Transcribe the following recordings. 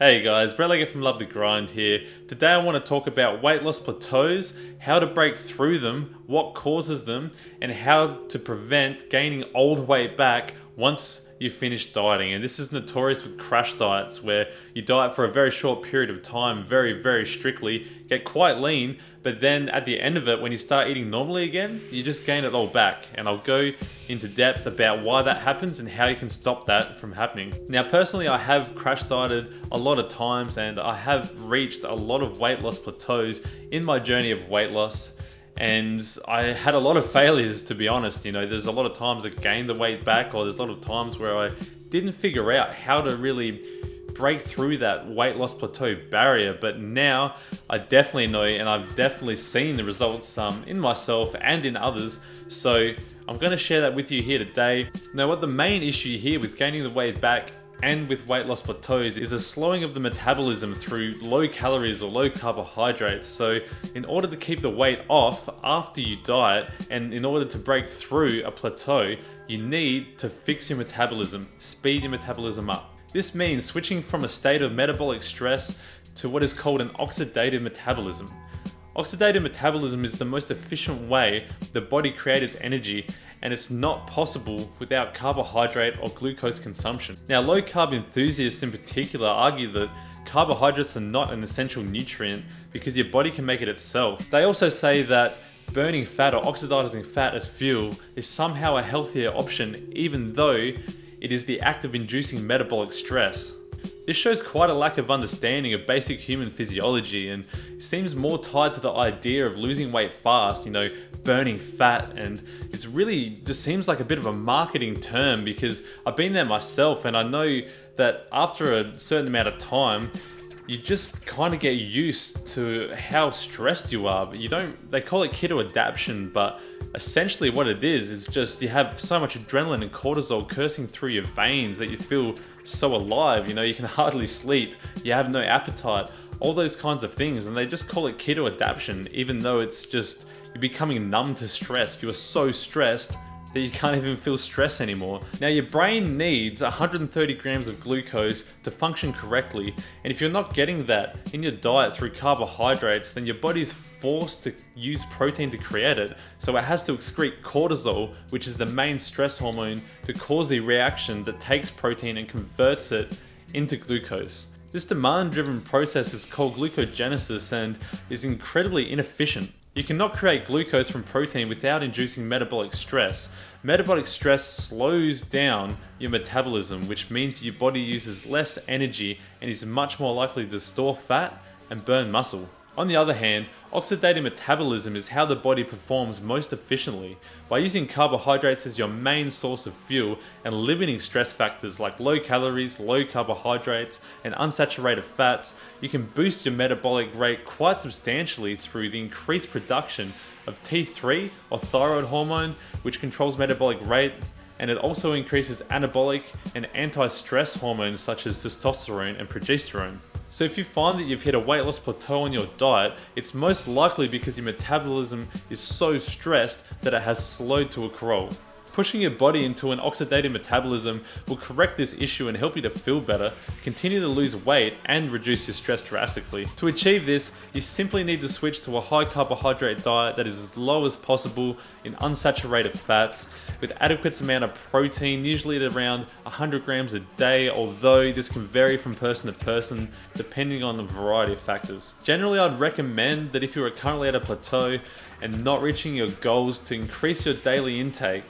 Hey guys, Brett Leggett from Love the Grind here. Today I want to talk about weight loss plateaus, how to break through them, what causes them, and how to prevent gaining old weight back once you finish dieting. And this is notorious with crash diets where you diet for a very short period of time, very strictly, get quite lean, but then at the end of it, when you start eating normally again, you just gain it all back. And I'll go into depth about why that happens and how you can stop that from happening. Now personally, I have crash dieted a lot of times and I have reached a lot of weight loss plateaus in my journey of weight loss. And I had a lot of failures, to be honest. You know, there's a lot of times I gained the weight back, or there's a lot of times where I didn't figure out how to really break through that weight loss plateau barrier. But now I definitely know, and I've definitely seen the results in myself and in others. So I'm going to share that with you here today. Now, what the main issue here with gaining the weight back and with weight loss plateaus is a slowing of the metabolism through low calories or low carbohydrates. So in order to keep the weight off after you diet, and in order to break through a plateau, you need to fix your metabolism, speed your metabolism up. This means switching from a state of metabolic stress to what is called an oxidative metabolism. Oxidative metabolism is the most efficient way the body creates energy, and it's not possible without carbohydrate or glucose consumption. Now, low carb enthusiasts in particular argue that carbohydrates are not an essential nutrient because your body can make it itself. They also say that burning fat or oxidizing fat as fuel is somehow a healthier option, even though it is the act of inducing metabolic stress. This shows quite a lack of understanding of basic human physiology and seems more tied to the idea of losing weight fast, you know, burning fat, and it's really just seems like a bit of a marketing term because I've been there myself and I know that after a certain amount of time, you just kind of get used to how stressed you are, but you don't, they call it ketoadaptation, but essentially what it is just you have so much adrenaline and cortisol coursing through your veins that you feel so alive, you know, you can hardly sleep, you have no appetite, all those kinds of things, and they just call it ketoadaptation, even though it's just, you're becoming numb to stress. You are so stressed that you can't even feel stress anymore. Now your brain needs 130 grams of glucose to function correctly, and if you're not getting that in your diet through carbohydrates, then your body's forced to use protein to create it, so it has to excrete cortisol, which is the main stress hormone, to cause the reaction that takes protein and converts it into glucose. This demand-driven process is called glucogenesis and is incredibly inefficient. You cannot create glucose from protein without inducing metabolic stress. Metabolic stress slows down your metabolism, which means your body uses less energy and is much more likely to store fat and burn muscle. On the other hand, oxidative metabolism is how the body performs most efficiently. By using carbohydrates as your main source of fuel and limiting stress factors like low calories, low carbohydrates, and unsaturated fats, you can boost your metabolic rate quite substantially through the increased production of T3 or thyroid hormone, which controls metabolic rate, and it also increases anabolic and anti-stress hormones such as testosterone and progesterone. So if you find that you've hit a weight loss plateau on your diet, it's most likely because your metabolism is so stressed that it has slowed to a crawl. Pushing your body into an oxidative metabolism will correct this issue and help you to feel better, continue to lose weight, and reduce your stress drastically. To achieve this, you simply need to switch to a high carbohydrate diet that is as low as possible in unsaturated fats, with adequate amount of protein, usually at around 100 grams a day, although this can vary from person to person depending on a variety of factors. Generally, I'd recommend that if you are currently at a plateau and not reaching your goals, to increase your daily intake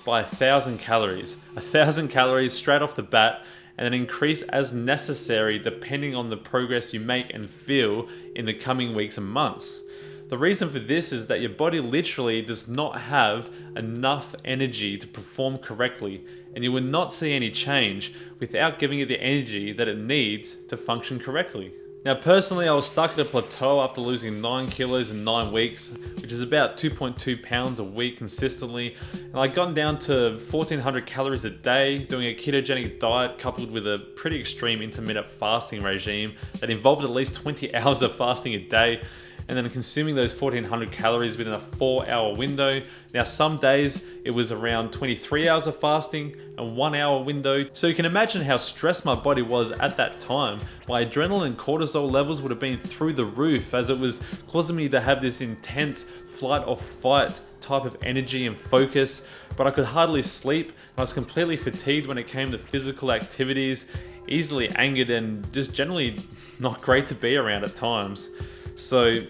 by 1,000 calories. 1,000 calories straight off the bat, and then increase as necessary depending on the progress you make and feel in the coming weeks and months. The reason for this is that your body literally does not have enough energy to perform correctly, and you will not see any change without giving it the energy that it needs to function correctly. Now personally, I was stuck at a plateau after losing 9 kilos in 9 weeks, which is about 2.2 pounds a week consistently, and I'd gotten down to 1,400 calories a day, doing a ketogenic diet coupled with a pretty extreme intermittent fasting regime that involved at least 20 hours of fasting a day, and then consuming those 1,400 calories within a 4-hour window. Now some days it was around 23 hours of fasting, and 1 hour window. So you can imagine how stressed my body was at that time. My adrenaline and cortisol levels would have been through the roof, as it was causing me to have this intense flight or fight type of energy and focus, but I could hardly sleep. I was completely fatigued when it came to physical activities, easily angered, and just generally not great to be around at times. So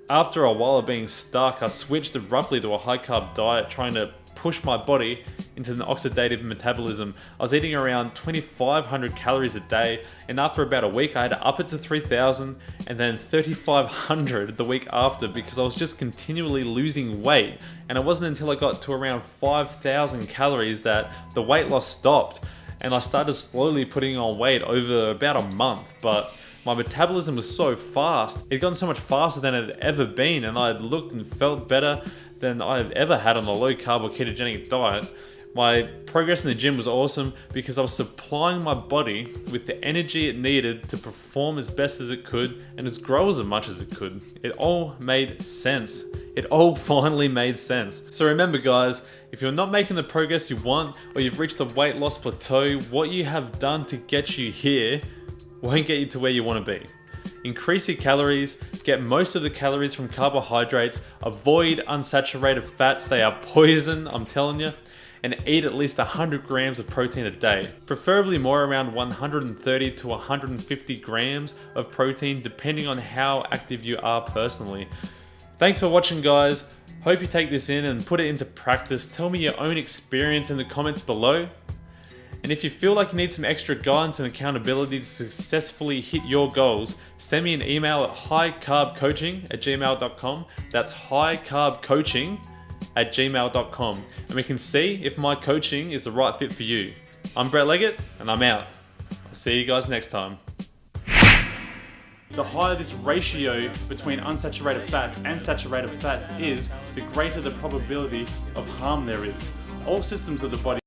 after a while of being stuck, I switched abruptly to a high carb diet, trying to push my body into an oxidative metabolism. I was eating around 2,500 calories a day, and after about a week I had to up it to 3,000 and then 3,500 the week after, because I was just continually losing weight. And it wasn't until I got to around 5,000 calories that the weight loss stopped, and I started slowly putting on weight over about a month. But my metabolism was so fast, it had gotten so much faster than it had ever been, and I had looked and felt better than I've ever had on a low carb or ketogenic diet. My progress in the gym was awesome because I was supplying my body with the energy it needed to perform as best as it could and as grow as much as it could. It all made sense. It all finally made sense. So remember guys, if you're not making the progress you want, or you've reached a weight loss plateau, what you have done to get you here won't get you to where you want to be. Increase your calories, get most of the calories from carbohydrates, avoid unsaturated fats, they are poison, I'm telling you, and eat at least 100 grams of protein a day. Preferably more, around 130 to 150 grams of protein, depending on how active you are personally. Thanks for watching guys. Hope you take this in and put it into practice. Tell me your own experience in the comments below. And if you feel like you need some extra guidance and accountability to successfully hit your goals, send me an email at highcarbcoaching@gmail.com. That's highcarbcoaching@gmail.com. And we can see if my coaching is the right fit for you. I'm Brett Leggett, and I'm out. I'll see you guys next time. The higher this ratio between unsaturated fats and saturated fats is, the greater the probability of harm there is. All systems of the body